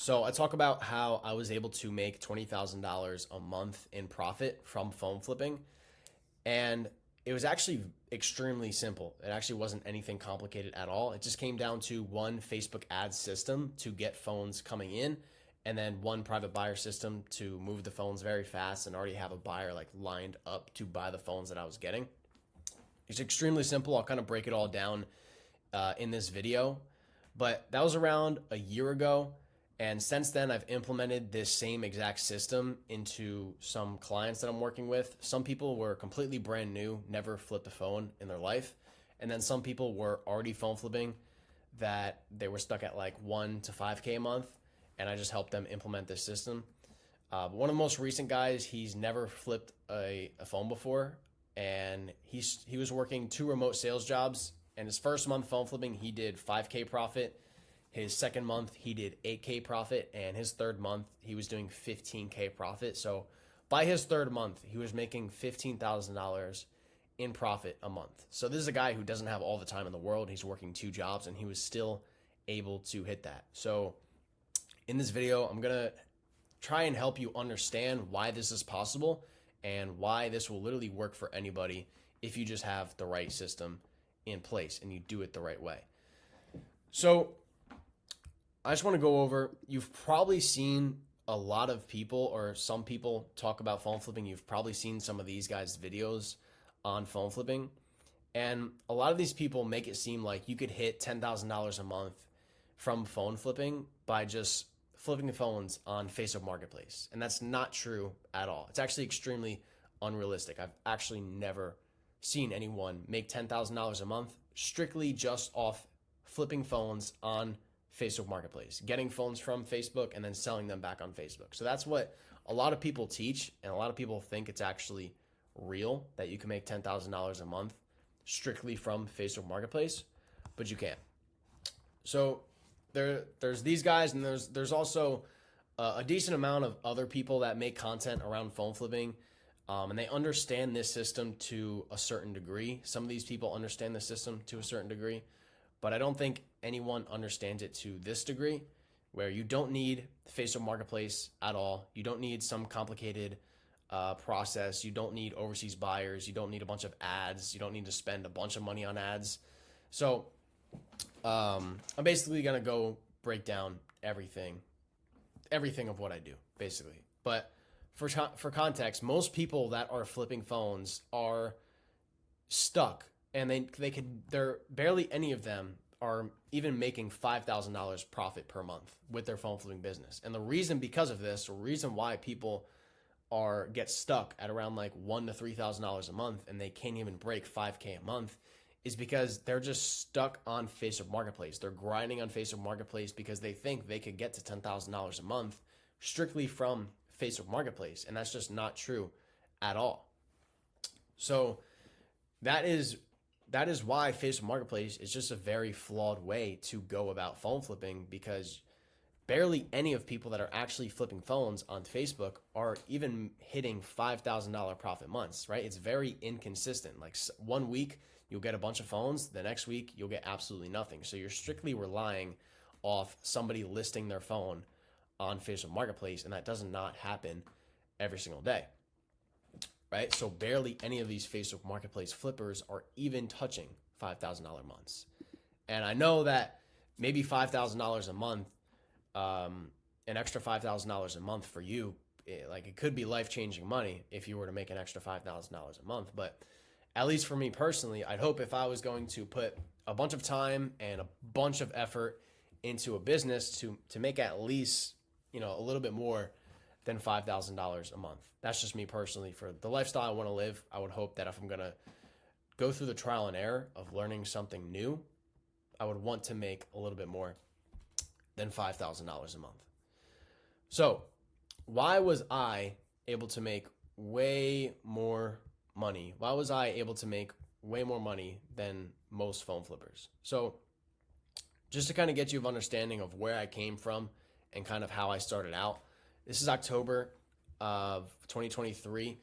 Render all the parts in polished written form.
So I talk about how I was able to make $20,000 a month in profit from phone flipping. And it was actually extremely simple. It actually wasn't anything complicated at all. It just came down to one Facebook ads system to get phones coming in, and then one private buyer system to move the phones very fast and already have a buyer like lined up to buy the phones that I was getting. It's extremely simple. I'll kind of break it all down in this video. But that was around a year ago. And since then, I've implemented this same exact system into some clients that I'm working with. Some people were completely brand new, never flipped a phone in their life. And then some people were already phone flipping that they were stuck at like 1 to 5K a month. And I just helped them implement this system. One of the most recent guys, he's never flipped a phone before. And he was working 2 remote sales jobs. And his first month phone flipping, he did 5K profit. His second month, he did 8K profit, and his third month, he was doing 15K profit. So by his third month, he was making $15,000 in profit a month. So this is a guy who doesn't have all the time in the world. He's working 2 jobs, and he was still able to hit that. So in this video, I'm going to try and help you understand why this is possible and why this will literally work for anybody if you just have the right system in place and you do it the right way. So I just want to go over, you've probably seen a lot of people or some people talk about phone flipping. You've probably seen some of these guys' videos on phone flipping. And a lot of these people make it seem like you could hit $10,000 a month from phone flipping by just flipping the phones on Facebook Marketplace. And that's not true at all. It's actually extremely unrealistic. I've actually never seen anyone make $10,000 a month strictly just off flipping phones on Facebook Marketplace, getting phones from Facebook and then selling them back on Facebook. So that's what a lot of people teach, and a lot of people think it's actually real that you can make $10,000 a month strictly from Facebook Marketplace, but you can't. So there's these guys, and there's also a decent amount of other people that make content around phone flipping, and they understand this system to a certain degree. Some of these people understand the system to a certain degree, but I don't think anyone understands it to this degree, where you don't need Facebook Marketplace at all. You don't need some complicated process. You don't need overseas buyers. You don't need a bunch of ads. You don't need to spend a bunch of money on ads. So I'm basically going to go break down everything of what I do, basically. But for context, most people that are flipping phones are stuck, and they're barely any of them are even making $5,000 profit per month with their phone flipping business. And the reason because of this, the reason why people get stuck at around like $1,000 to $3,000 a month and they can't even break 5K a month is because they're just stuck on Facebook Marketplace. They're grinding on Facebook Marketplace because they think they could get to $10,000 a month strictly from Facebook Marketplace. And that's just not true at all. So that is why Facebook Marketplace is just a very flawed way to go about phone flipping, because barely any of people that are actually flipping phones on Facebook are even hitting $5,000 profit months, right? It's very inconsistent. Like 1 week, you'll get a bunch of phones. The next week, you'll get absolutely nothing. So you're strictly relying off somebody listing their phone on Facebook Marketplace, and that does not happen every single day. Right? So barely any of these Facebook Marketplace flippers are even touching $5,000 months. And I know that maybe $5,000 a month, an extra $5,000 a month for you, it could be life-changing money if you were to make an extra $5,000 a month. But at least for me personally, I'd hope if I was going to put a bunch of time and a bunch of effort into a business to make at least, a little bit more than $5,000 a month. That's just me personally. For the lifestyle I want to live, I would hope that if I'm going to go through the trial and error of learning something new, I would want to make a little bit more than $5,000 a month. So why was I able to make way more money? Why was I able to make way more money than most phone flippers? So just to kind of get you an understanding of where I came from and kind of how I started out, this is October of 2023.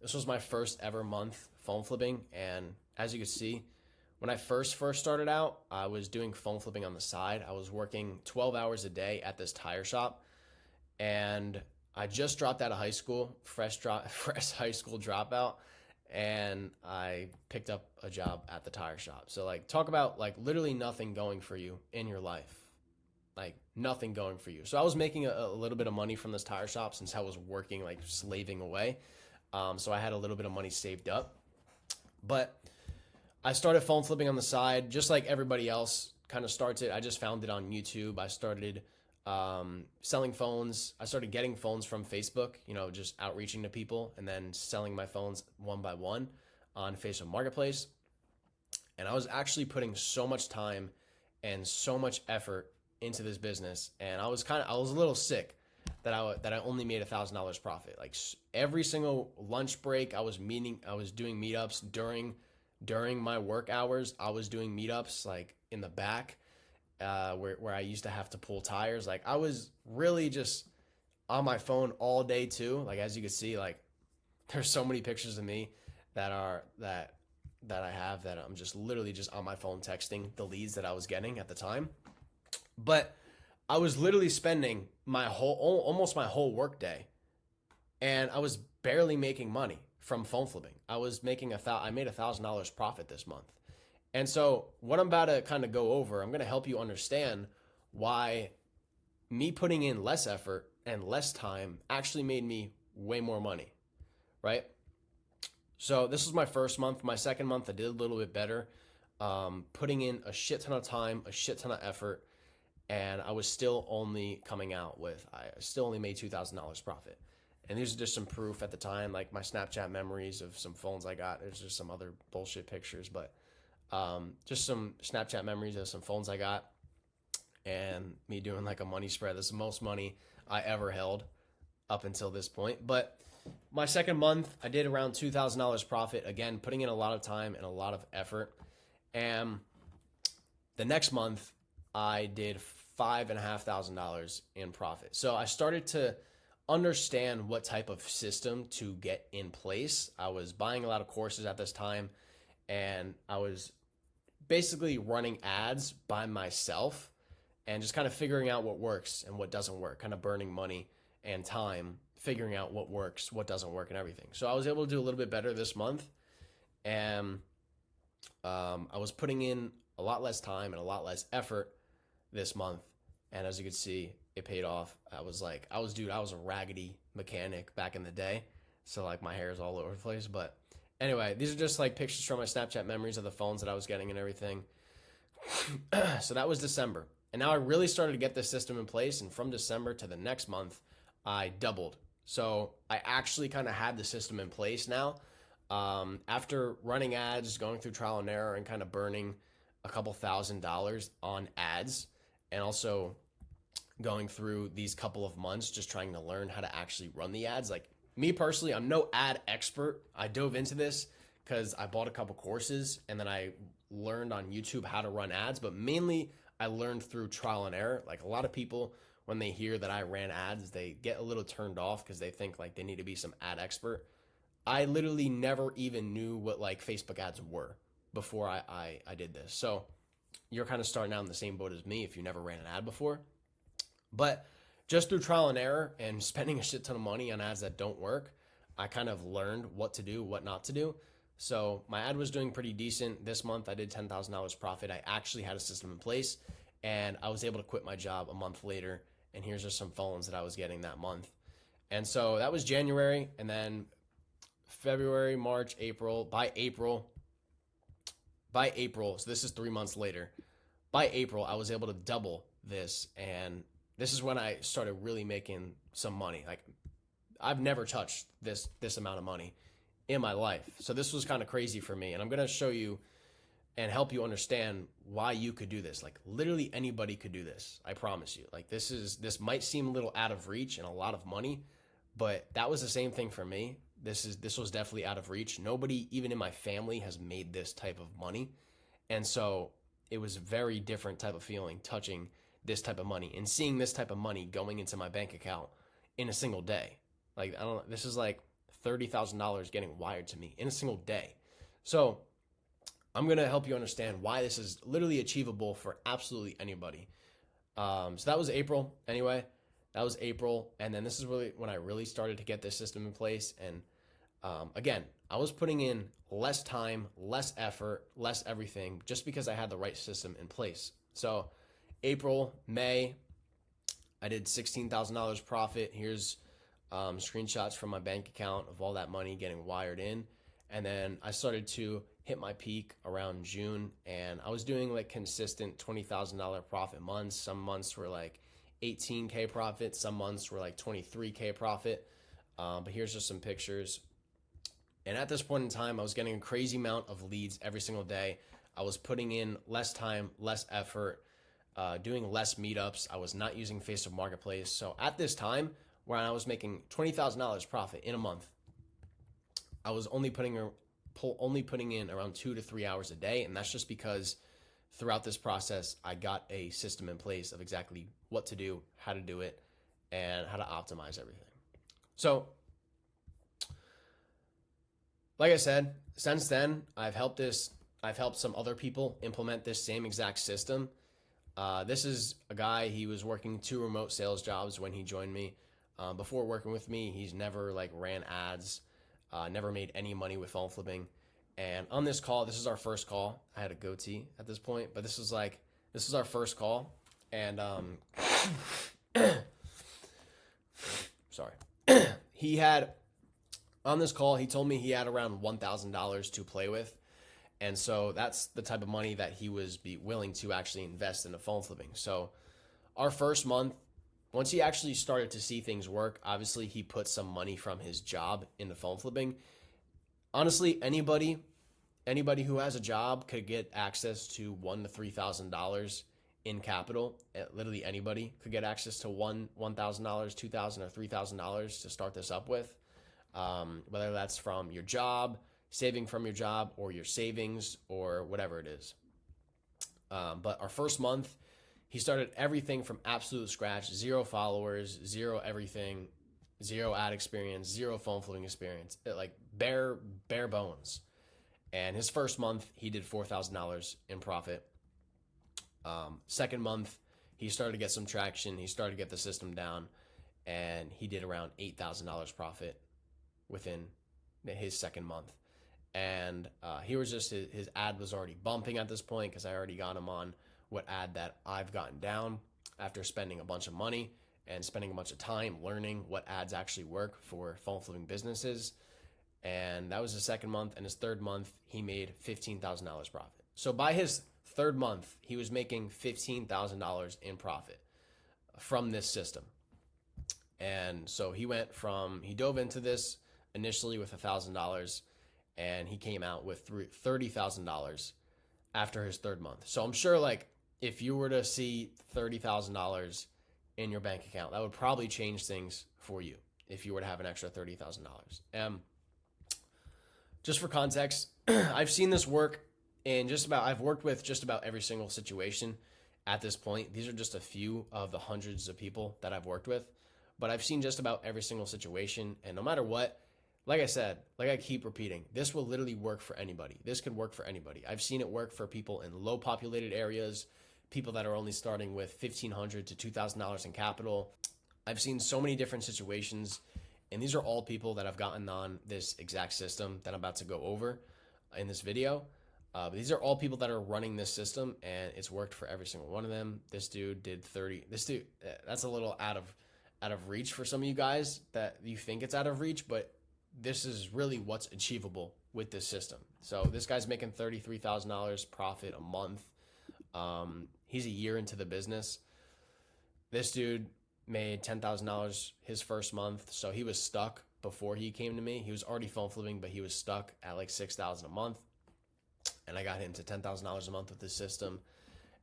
This was my first ever month phone flipping. And as you can see, when I first started out, I was doing phone flipping on the side. I was working 12 hours a day at this tire shop. and I just dropped out of high school, fresh high school dropout, and I picked up a job at the tire shop. So like talk about like literally nothing going for you in your life. Like nothing going for you. So I was making a little bit of money from this tire shop since I was working like slaving away. So I had a little bit of money saved up. But I started phone flipping on the side, just like everybody else kind of starts it. I just found it on YouTube. I started selling phones. I started getting phones from Facebook, just outreaching to people and then selling my phones one by one on Facebook Marketplace. And I was actually putting so much time and so much effort into this business, and I was a little sick that I only made $1,000 profit. Like every single lunch break, I was doing meetups during my work hours. I was doing meetups like in the back, where I used to have to pull tires. Like I was really just on my phone all day too. Like as you can see, like there's so many pictures of me that I have that I'm just literally just on my phone texting the leads that I was getting at the time. But I was literally spending almost my whole work day, and I was barely making money from phone flipping. I made $1,000 profit this month. And so what I'm about to kind of go over, I'm going to help you understand why me putting in less effort and less time actually made me way more money, right? So this was my first month. My second month, I did a little bit better, putting in a shit ton of time, a shit ton of effort, and I was still only I still only made $2,000 profit. And these are just some proof at the time, like my Snapchat memories of some phones I got. There's just some other bullshit pictures, but just some Snapchat memories of some phones I got and me doing like a money spread. This is the most money I ever held up until this point. But my second month, I did around $2,000 profit. Again, putting in a lot of time and a lot of effort. And the next month, I did $5,500 in profit. So I started to understand what type of system to get in place. I was buying a lot of courses at this time, and I was basically running ads by myself and just kind of figuring out what works and what doesn't work, kind of burning money and time, figuring out what works, what doesn't work, and everything. So I was able to do a little bit better this month, and I was putting in a lot less time and a lot less effort this month, and as you can see, it paid off. I was a raggedy mechanic back in the day, so like my hair is all over the place. But anyway, these are just like pictures from my Snapchat memories of the phones that I was getting and everything. So that was December, and now I really started to get this system in place, and from December to the next month, I doubled. So I actually kind of had the system in place now. After running ads, going through trial and error, and kind of burning a couple $1,000s on ads, and also going through these couple of months just trying to learn how to actually run the ads. Like me personally, I'm no ad expert. I dove into this because I bought a couple courses and then I learned on YouTube how to run ads, but mainly I learned through trial and error. Like a lot of people, when they hear that I ran ads, they get a little turned off because they think like they need to be some ad expert. I literally never even knew what like Facebook ads were before I did this. So you're kind of starting out in the same boat as me if you never ran an ad before. But just through trial and error and spending a shit ton of money on ads that don't work, I kind of learned what to do, what not to do. So my ad was doing pretty decent. This month I did $10,000 profit. I actually had a system in place, and I was able to quit my job a month later. And here's just some phones that I was getting that month. And so that was January, and then February, March, April. By April, so this is 3 months later. By April, I was able to double this, and this is when I started really making some money. Like I've never touched this amount of money in my life. So this was kind of crazy for me, and I'm going to show you and help you understand why you could do this. Like literally anybody could do this. I promise you. Like this might seem a little out of reach and a lot of money, but that was the same thing for me. This was definitely out of reach. Nobody, even in my family, has made this type of money. And so it was a very different type of feeling touching this type of money and seeing this type of money going into my bank account in a single day. Like, I don't know, this is like $30,000 getting wired to me in a single day. So I'm going to help you understand why this is literally achievable for absolutely anybody. So that was April anyway. That was April. And then this is really when I really started to get this system in place. And again, I was putting in less time, less effort, less everything just because I had the right system in place. So April, May, I did $16,000 profit. Here's screenshots from my bank account of all that money getting wired in. And then I started to hit my peak around June, and I was doing like consistent $20,000 profit months. Some months were like 18K profit, some months were like 23K profit. But here's just some pictures. And at this point in time, I was getting a crazy amount of leads every single day. I was putting in less time, less effort, doing less meetups. I was not using Facebook Marketplace. So at this time, when I was making $20,000 profit in a month, I was only putting in around 2 to 3 hours a day, and that's just because throughout this process, I got a system in place of exactly what to do, how to do it, and how to optimize everything. So, like I said, since then, I've helped some other people implement this same exact system. This is a guy, he was working 2 remote sales jobs when he joined me. Before working with me, he's never like ran ads, never made any money with phone flipping. And on this call, this is our first call. I had a goatee at this point, but this is our first call. And sorry. He had on this call, he told me he had around $1,000 to play with. And so that's the type of money that he was willing to actually invest into phone flipping. So our first month, once he actually started to see things work, obviously he put some money from his job into phone flipping. Honestly, anybody who has a job could get access to $1,000 to $3,000 in capital. Literally anybody could get access to $1,000, $2,000, or $3,000 to start this up with. Whether that's from your job, saving from your job, or your savings, or whatever it is. But our first month, he started everything from absolute scratch, 0 followers, 0 everything, 0 ad experience, 0 phone flipping experience, like bare bones. And his first month, he did $4,000 in profit. Second month, he started to get some traction. He started to get the system down, and he did around $8,000 profit within his second month. And he was just, his ad was already bumping at this point because I already got him on what ad that I've gotten down after spending a bunch of money and spending a bunch of time learning what ads actually work for phone flipping businesses. And that was his second month. And his third month, he made $15,000 profit. So by his third month, he was making $15,000 in profit from this system. And so he dove into this initially with $1,000, and he came out with $30,000 after his third month. So I'm sure, like, if you were to see $30,000 in your bank account, that would probably change things for you if you were to have an extra $30,000. Just for context, I've seen this work I've worked with just about every single situation at this point. These are just a few of the hundreds of people that I've worked with, but I've seen just about every single situation. And no matter what, like I said, like I keep repeating, this will literally work for anybody. This could work for anybody. I've seen it work for people in low populated areas, people that are only starting with $1,500 to $2,000 in capital. I've seen so many different situations, and these are all people that have gotten on this exact system that I'm about to go over in this video. But these are all people that are running this system, and it's worked for every single one of them. This dude did 30. This dude, that's a little out of reach for some of you guys that you think it's out of reach, but this is really what's achievable with this system. So this guy's making $33,000 profit a month. He's a year into the business. This dude made $10,000 his first month. So he was stuck before he came to me. He was already phone flipping, but he was stuck at like $6,000 a month. And I got him to $10,000 a month with this system.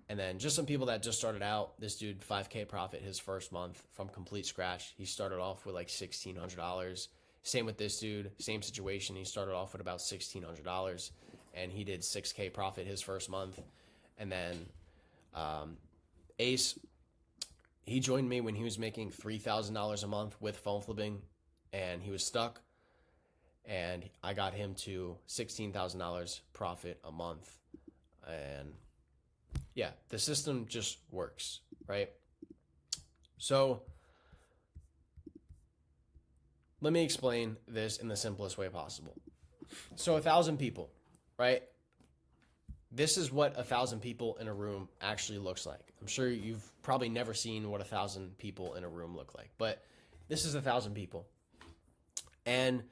And then just some people that just started out, this dude, 5K profit his first month from complete scratch. He started off with like $1,600. Same with this dude, same situation. He started off with about $1,600, and he did 6K profit his first month. And then Ace, he joined me when he was making $3,000 a month with phone flipping, and he was stuck. And I got him to $16,000 profit a month. And yeah, the system just works, right? So let me explain this in the simplest way possible. So 1,000 people, right? This is what 1,000 people in a room actually looks like. I'm sure you've probably never seen what 1,000 people in a room look like, but this is 1,000 people. And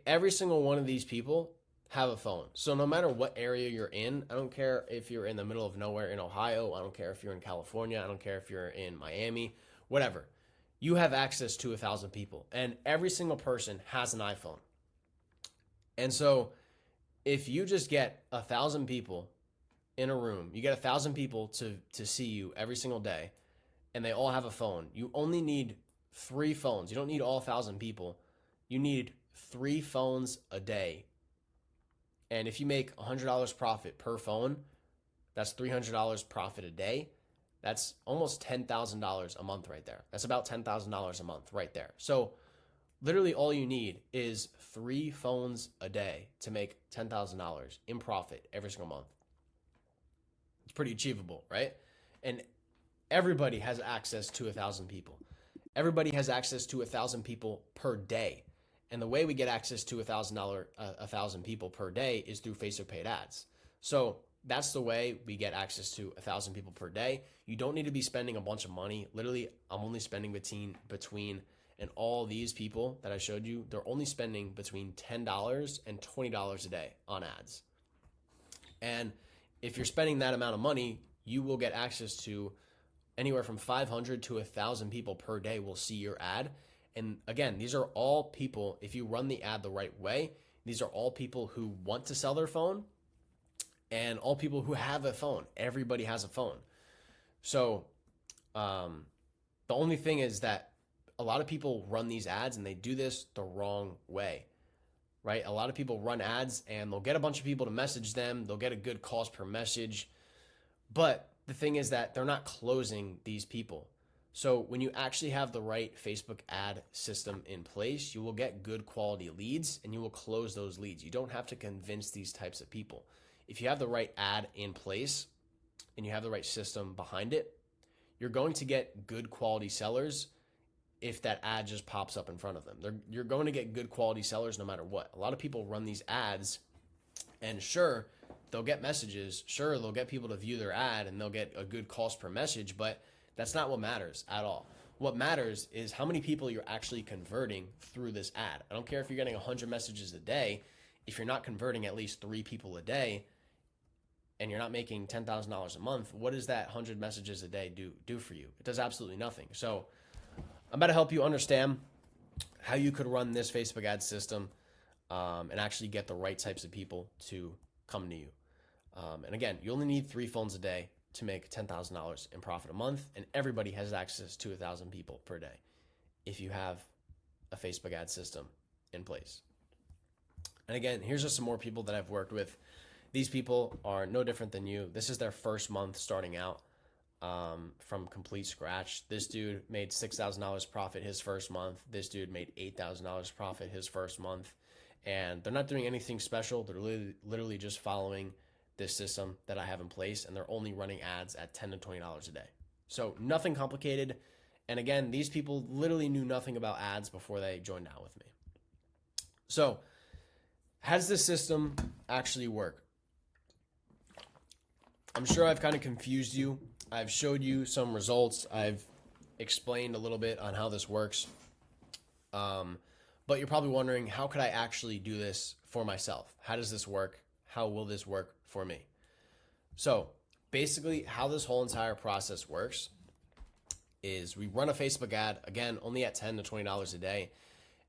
every single one of these people have a phone. So no matter what area you're in, I don't care if you're in the middle of nowhere in Ohio, I don't care if you're in California, I don't care if you're in Miami, whatever. You have access to 1,000 people, and every single person has an iPhone. And so if you just get 1,000 people in a room, you get 1,000 people to see you every single day, and they all have a phone. You only need 3 phones. You don't need all 1,000 people. You need 3 phones a day. And if you make $100 profit per phone, that's $300 profit a day. That's almost $10,000 a month right there. That's about $10,000 a month right there. So literally all you need is 3 phones a day to make $10,000 in profit every single month. It's pretty achievable, right? And everybody has access to 1,000 people. Everybody has access to 1,000 people per day. And the way we get access to 1,000 people per day is through Facebook paid ads. So that's the way we get access to 1,000 people per day. You don't need to be spending a bunch of money. Literally, I'm only spending between and all these people that I showed you, they're only spending between $10 and $20 a day on ads. And if you're spending that amount of money, you will get access to anywhere from 500 to 1,000 people per day will see your ad. And again, these are all people, if you run the ad the right way, these are all people who want to sell their phone and all people who have a phone. Everybody has a phone. So the only thing is that a lot of people run these ads and they do this the wrong way, right? A lot of people run ads and they'll get a bunch of people to message them. They'll get a good cost per message. But the thing is that they're not closing these people. So when you actually have the right Facebook ad system in place, you will get good quality leads and you will close those leads. You don't have to convince these types of people. If you have the right ad in place and you have the right system behind it, you're going to get good quality sellers if that ad just pops up in front of them. You're going to get good quality sellers no matter what. A lot of people run these ads and sure, they'll get messages. Sure, they'll get people to view their ad and they'll get a good cost per message, but that's not what matters at all. What matters is how many people you're actually converting through this ad. I don't care if you're getting 100 messages a day. If you're not converting at least 3 people a day and you're not making $10,000 a month, what does that 100 messages a day do for you? It does absolutely nothing. So I'm about to help you understand how you could run this Facebook ad system and actually get the right types of people to come to you. And again, you only need 3 phones a day to make $10,000 in profit a month, and everybody has access to 1,000 people per day if you have a Facebook ad system in place. And again, here's just some more people that I've worked with. These people are no different than you. This is their first month starting out from complete scratch. This dude made $6,000 profit his first month. This dude made $8,000 profit his first month. And they're not doing anything special. They're literally just following this system that I have in place, and they're only running ads at $10 to $20 a day. So nothing complicated. And again, these people literally knew nothing about ads before they joined out with me. So how does this system actually work? I'm sure I've kind of confused you. I've showed you some results. I've explained a little bit on how this works. But you're probably wondering, how could I actually do this for myself? How does this work? How will this work for me? So basically how this whole entire process works is we run a Facebook ad, again, only at $10 to $20 a day.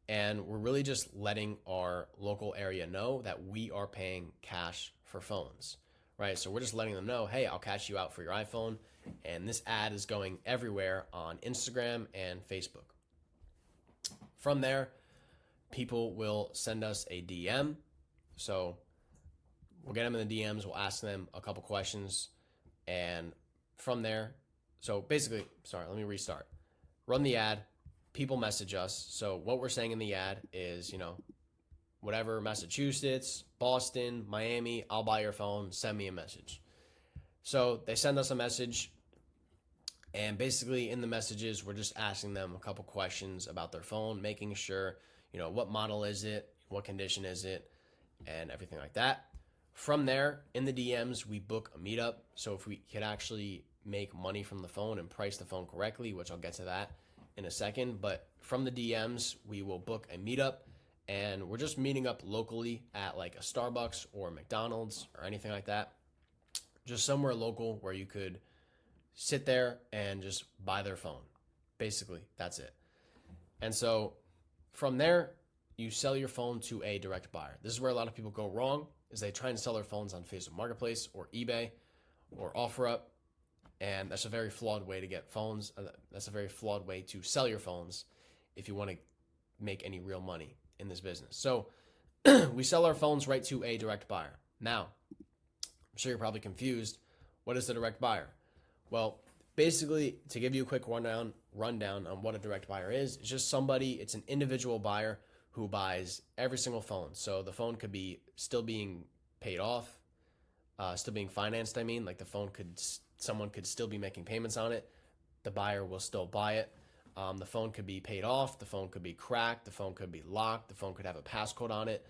And we're really just letting our local area know that we are paying cash for phones, right? So we're just letting them know, hey, I'll cash you out for your iPhone. And this ad is going everywhere on Instagram and Facebook. From there, people will send us a DM. So we'll get them in the DMs. We'll ask them a couple questions. And from there, so basically, sorry, let me restart. Run the ad. People message us. So what we're saying in the ad is, whatever, Massachusetts, Boston, Miami, I'll buy your phone. Send me a message. So they send us a message. And basically in the messages, we're just asking them a couple questions about their phone, making sure, what model is it, what condition is it, and everything like that. From there, in the DMs, we book a meetup. So if we could actually make money from the phone and price the phone correctly, which I'll get to that in a second, but from the DMs, we will book a meetup, and we're just meeting up locally at like a Starbucks or McDonald's or anything like that. Just somewhere local where you could sit there and just buy their phone. Basically, that's it. And so from there, you sell your phone to a direct buyer. This is where a lot of people go wrong, is they try and sell their phones on Facebook Marketplace or eBay or OfferUp, and that's a very flawed way to get phones. That's a very flawed way to sell your phones if you want to make any real money in this business. So we sell our phones right to a direct buyer. Now, I'm sure you're probably confused. What is the direct buyer? Well, basically, to give you a quick rundown on what a direct buyer is, it's just somebody, it's an individual buyer who buys every single phone. So the phone could be still being paid off, still being financed. I mean, like someone could still be making payments on it. The buyer will still buy it. The phone could be paid off. The phone could be cracked. The phone could be locked. The phone could have a passcode on it.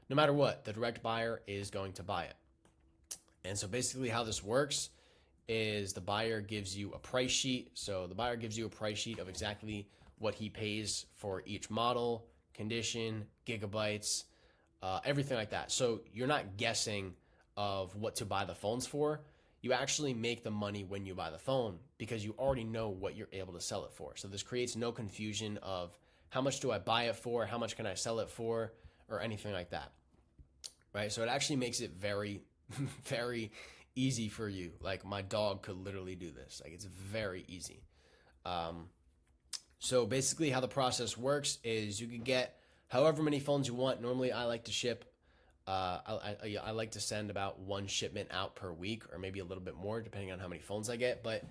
No matter what, the direct buyer is going to buy it. And so basically how this works is the buyer gives you a price sheet. So the buyer gives you a price sheet of exactly what he pays for each model, condition, gigabytes, everything like that. So you're not guessing of what to buy the phones for. You actually make the money when you buy the phone because you already know what you're able to sell it for. So this creates no confusion of how much do I buy it for, how much can I sell it for, or anything like that, right? So it actually makes it very, very easy for you. Like my dog could literally do this. Like it's very easy. So basically how the process works is you can get however many phones you want. Normally I like to ship, I like to send about one shipment out per week or maybe a little bit more depending on how many phones I get. But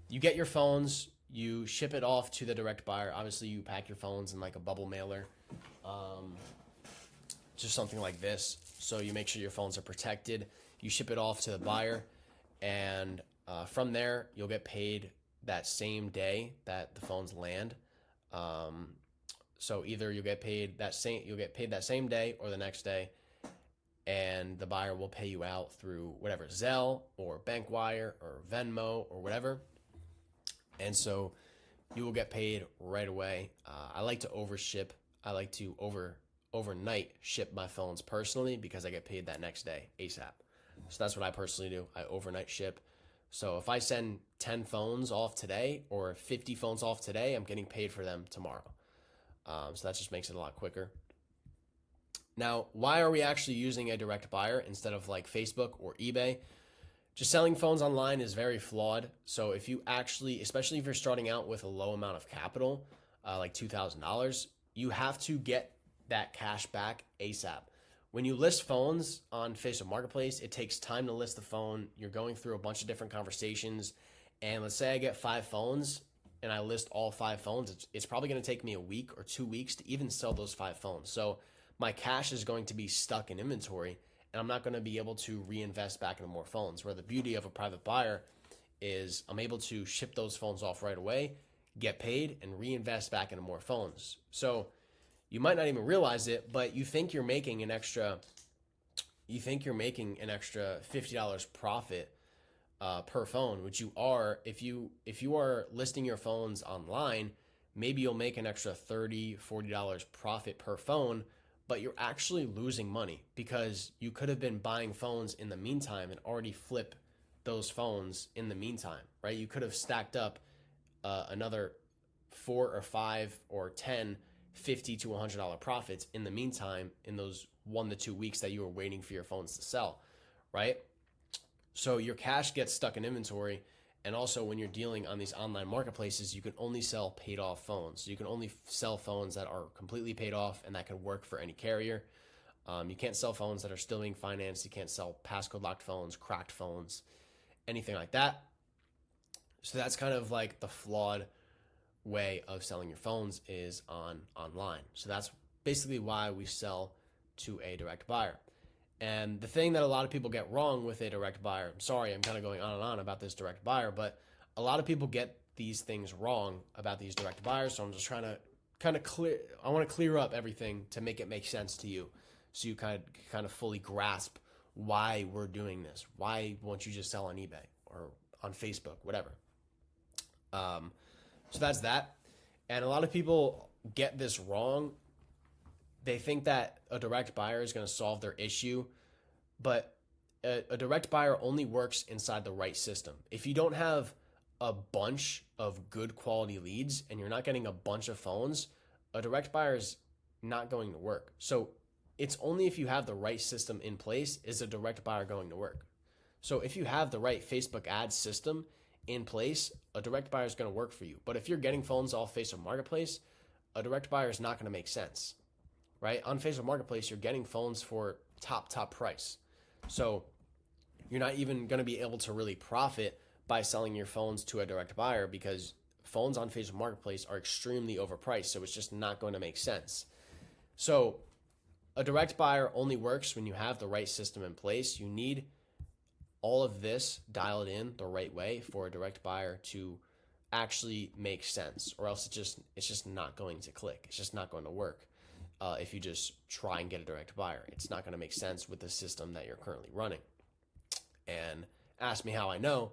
you get your phones, you ship it off to the direct buyer. Obviously you pack your phones in like a bubble mailer, just something like this. So you make sure your phones are protected. You ship it off to the buyer, and from there you'll get paid that same day that the phones land. So either you'll get paid that same day or the next day, and the buyer will pay you out through whatever, Zelle or Bankwire or Venmo or whatever. And so you will get paid right away. I like to overship. I like to overnight ship my phones personally because I get paid that next day ASAP. So that's what I personally do. I overnight ship. So if I send 10 phones off today or 50 phones off today, I'm getting paid for them tomorrow. So that just makes it a lot quicker. Now, why are we actually using a direct buyer instead of like Facebook or eBay? Just selling phones online is very flawed. So if you actually, especially if you're starting out with a low amount of capital, like $2,000, you have to get that cash back ASAP. When you list phones on Facebook Marketplace, it takes time to list the phone. You're going through a bunch of different conversations. And let's say I get 5 phones and I list all 5 phones. It's probably going to take me a week or 2 weeks to even sell those 5 phones. So my cash is going to be stuck in inventory, and I'm not going to be able to reinvest back into more phones. Where the beauty of a private buyer is I'm able to ship those phones off right away, get paid, and reinvest back into more phones. So you might not even realize it, but you think you're making an extra $50 profit per phone, which you are. If you are listing your phones online, maybe you'll make an extra $30, $40 profit per phone, but you're actually losing money because you could have been buying phones in the meantime and already flip those phones in the meantime, right? You could have stacked up another 4 or 5 or 10 $50 to $100 profits in the meantime in those 1 to 2 weeks that you were waiting for your phones to sell, right? So your cash gets stuck in inventory. And also when you're dealing on these online marketplaces, you can only sell paid off phones. So you can only sell phones that are completely paid off and that can work for any carrier. You can't sell phones that are still being financed. You can't sell passcode locked phones, cracked phones, anything like that. So that's kind of like the flawed way of selling your phones is online. So that's basically why we sell to a direct buyer. And the thing that a lot of people get wrong with a direct buyer, I'm sorry, I'm kind of going on and on about this direct buyer, but a lot of people get these things wrong about these direct buyers. So I'm just trying to I want to clear up everything to make it make sense to you, so you kind of fully grasp why we're doing this. Why won't you just sell on eBay or on Facebook, whatever? So that's that. And a lot of people get this wrong. They think that a direct buyer is going to solve their issue, but a direct buyer only works inside the right system. If you don't have a bunch of good quality leads and you're not getting a bunch of phones, a direct buyer is not going to work. So it's only if you have the right system in place is a direct buyer going to work. So if you have the right Facebook ads system in place, a direct buyer is going to work for you. But if you're getting phones off Facebook Marketplace, a direct buyer is not going to make sense, right? On Facebook Marketplace, you're getting phones for top price. So you're not even going to be able to really profit by selling your phones to a direct buyer, because phones on Facebook Marketplace are extremely overpriced. So it's just not going to make sense. So a direct buyer only works when you have the right system in place. You need all of this dialed in the right way for a direct buyer to actually make sense, or else it's just not going to click. It's just not going to work. If you just try and get a direct buyer, it's not going to make sense with the system that you're currently running. And ask me how I know,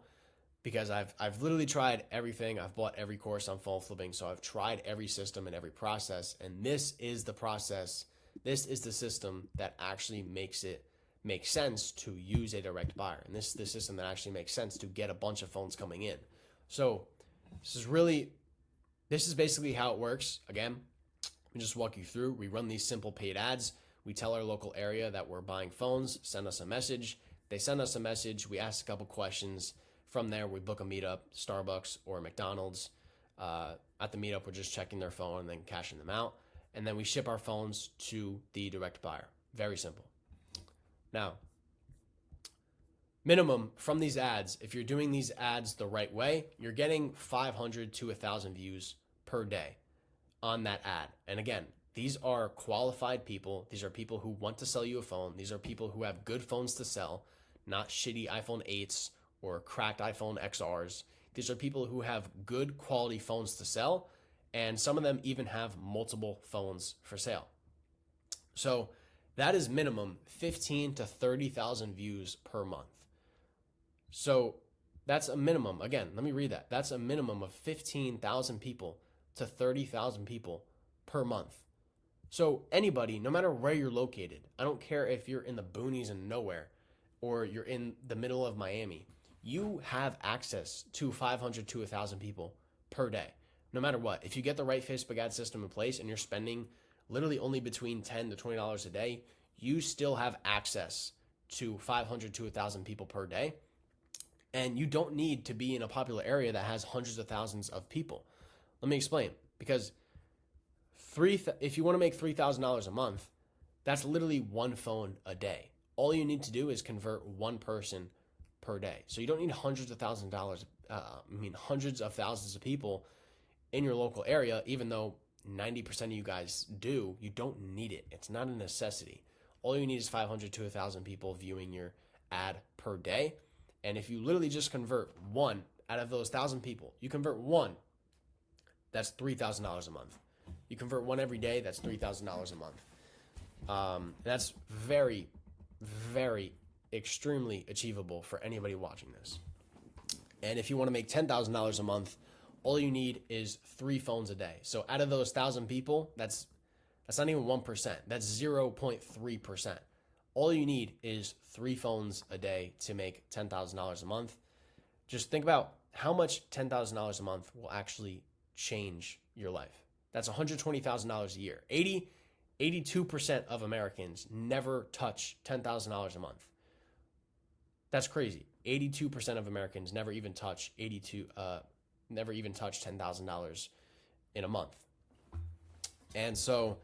because I've literally tried everything. I've bought every course on phone flipping. So I've tried every system and every process. And this is the process. This is the system that actually makes it make sense to use a direct buyer. And this is the system that actually makes sense to get a bunch of phones coming in. So this is basically how it works. Again, let me just walk you through. We run these simple paid ads. We tell our local area that we're buying phones, send us a message. They send us a message. We ask a couple questions. From there, we book a meetup, Starbucks or McDonald's. At the meetup, we're just checking their phone and then cashing them out. And then we ship our phones to the direct buyer. Very simple. Now, minimum from these ads, if you're doing these ads the right way, you're getting 500 to 1,000 views per day on that ad. And again, these are qualified people. These are people who want to sell you a phone. These are people who have good phones to sell, not shitty iPhone 8s or cracked iPhone XRs. These are people who have good quality phones to sell, and some of them even have multiple phones for sale. So that is minimum 15 to 30,000 views per month. So that's a minimum. Again, let me read that. That's a minimum of 15,000 people to 30,000 people per month. So anybody, no matter where you're located, I don't care if you're in the boonies and nowhere or you're in the middle of Miami, you have access to 500 to 1,000 people per day, no matter what. If you get the right Facebook ad system in place and you're spending literally only between $10 to $20 a day, you still have access to 500 to 1,000 people per day. And you don't need to be in a popular area that has hundreds of thousands of people. Let me explain. Because if you want to make $3,000 a month, that's literally one phone a day. All you need to do is convert one person per day. So you don't need hundreds of thousands of people in your local area, even though 90% of you guys do. You don't need it. It's not a necessity. All you need is 500 to 1,000 people viewing your ad per day. And if you literally just convert one out of those 1,000 people, you convert one, that's $3,000 a month. You convert one every day, that's $3,000 a month. That's very, very extremely achievable for anybody watching this. And if you want to make $10,000 a month, all you need is 3 phones a day. So out of those 1,000 people, that's not even 1%. That's 0.3%. All you need is 3 phones a day to make $10,000 a month. Just think about how much $10,000 a month will actually change your life. That's $120,000 a year. 82% of Americans never touch $10,000 a month. That's crazy. 82% of Americans never even touch $10,000 in a month. And so,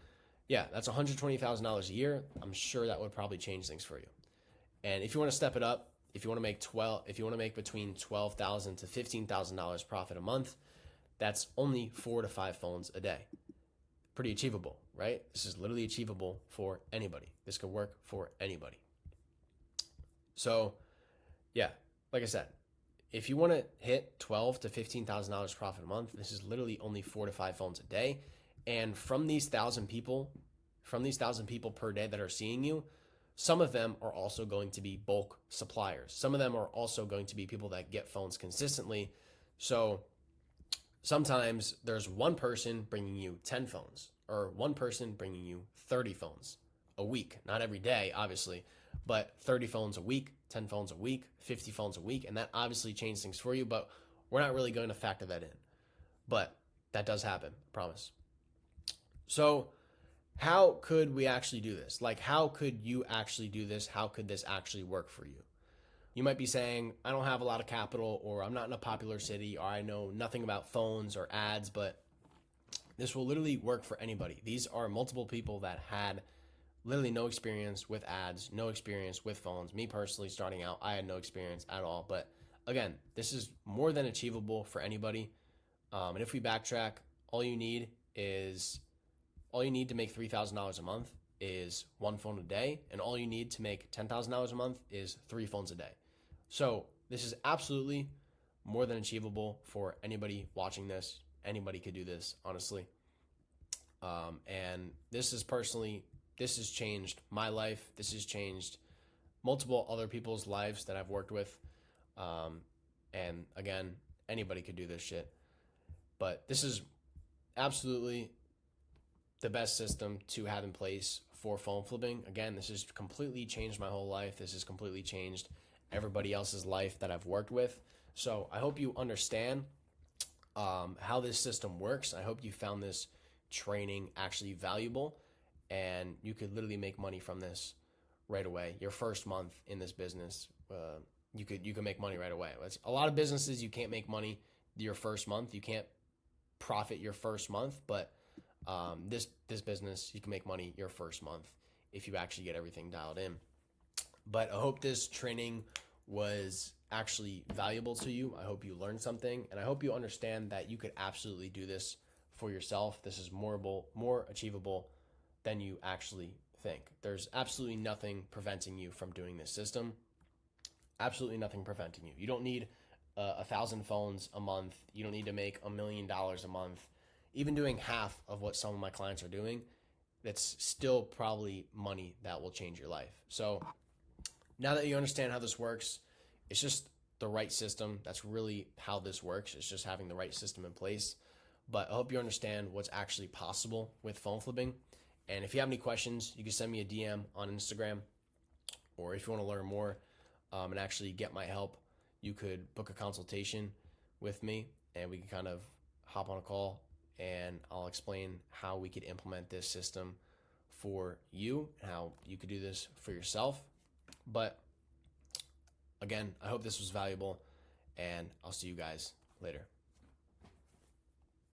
yeah, that's $120,000 a year. I'm sure that would probably change things for you. And if you want to step it up, if you want to make between $12,000 to $15,000 profit a month, that's only 4 to 5 phones a day. Pretty achievable, right? This is literally achievable for anybody. This could work for anybody. So, yeah, like I said, if you want to hit $12,000 to $15,000 profit a month, this is literally only 4 to 5 phones a day. And from these 1,000 people, per day that are seeing you, some of them are also going to be bulk suppliers. Some of them are also going to be people that get phones consistently. So sometimes there's one person bringing you 10 phones or one person bringing you 30 phones a week. Not every day, obviously, but 30 phones a week, 10 phones a week, 50 phones a week. And that obviously changes things for you, but we're not really going to factor that in. But that does happen, I promise. So how could we actually do this? Like, how could you actually do this? How could this actually work for you? You might be saying, I don't have a lot of capital, or I'm not in a popular city, or I know nothing about phones or ads, but this will literally work for anybody. These are multiple people that had literally no experience with ads, no experience with phones. Me personally, starting out, I had no experience at all. But again, this is more than achievable for anybody. And if we backtrack, all you need to make $3,000 a month is one phone a day, and all you need to make $10,000 a month is 3 phones a day. So this is absolutely more than achievable for anybody watching this. Anybody could do this, honestly. And this has changed my life. This has changed multiple other people's lives that I've worked with. And again, anybody could do this shit. But this is absolutely the best system to have in place for phone flipping. Again, this has completely changed my whole life. This has completely changed everybody else's life that I've worked with. So I hope you understand how this system works. I hope you found this training actually valuable, and you could literally make money from this right away. Your first month in this business, you could make money right away. A lot of businesses, you can't make money your first month. You can't profit your first month, but this business, you can make money your first month if you actually get everything dialed in. But I hope this training was actually valuable to you. I hope you learned something, and I hope you understand that you could absolutely do this for yourself. This is more achievable than you actually think. There's absolutely nothing preventing you from doing this system. Absolutely nothing preventing you. You don't need 1,000 phones a month. You don't need to make $1 million a month. Even doing half of what some of my clients are doing, that's still probably money that will change your life. So now that you understand how this works, it's just the right system. That's really how this works. It's just having the right system in place. But I hope you understand what's actually possible with phone flipping. And if you have any questions, you can send me a DM on Instagram. Or if you want to learn more and actually get my help, you could book a consultation with me, and we can kind of hop on a call, and I'll explain how we could implement this system for you, how you could do this for yourself. But again, I hope this was valuable, and I'll see you guys later.